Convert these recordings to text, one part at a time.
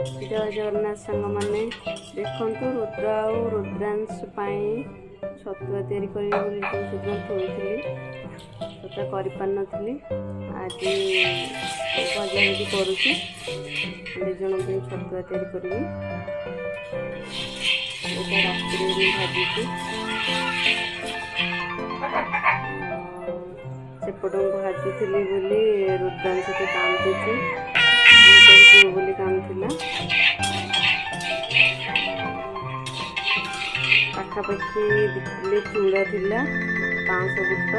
जय जगन्नाथ सांग मैंने देखु रुद्र आउ रुद्रांश छतुआ तैयारी करी थोड़ी छतुआ कर आज भजाभुजी करुँच जन छतुआ तैयारी करी रात भाजी सेपट भाजुली बोली रुद्रांश तो कांदुची बोली कांदुला पाखापाखि देखिले चूड़ा थिला 500 बुट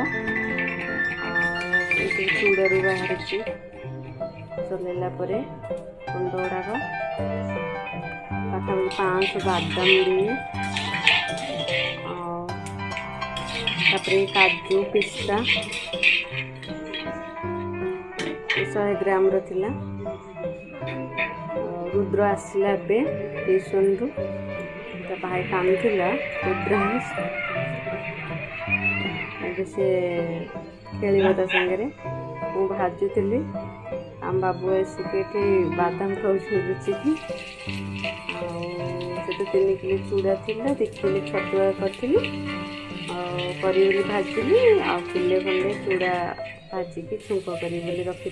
चूड़ा रू बाहर चलैला कुंड गुड़ाक पाखापाखि 500 बादाम दिए काजू पिस्ता 100 ग्राम रहा रुद्र आसला ट्यूशन रु भाई कामुला रुद्रांश से खेल सागर मु भाजुली आम बाबू आसिक बादाम खाऊ रुचिकी से 3 किलो चूड़ा थी 2 किलो छतुआ करी भाजिली आ किले खंडे चूड़ा भाजिकी छुंक करी रखी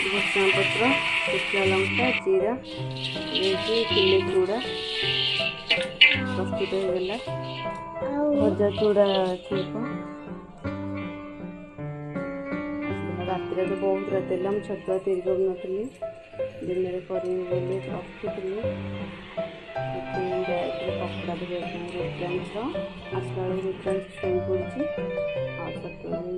भुसुंगा पत्र शुखला लंका जीरा किले चूड़ा प्रस्तुत होगा भजा चूड़ा छुंक रात तो बहुत रात मुझे छतुआ तैयारी कर दिन में रखी कपड़ा रुद्रांश आसला रुद्रांश शोई पड़ी छतुआ तैयारी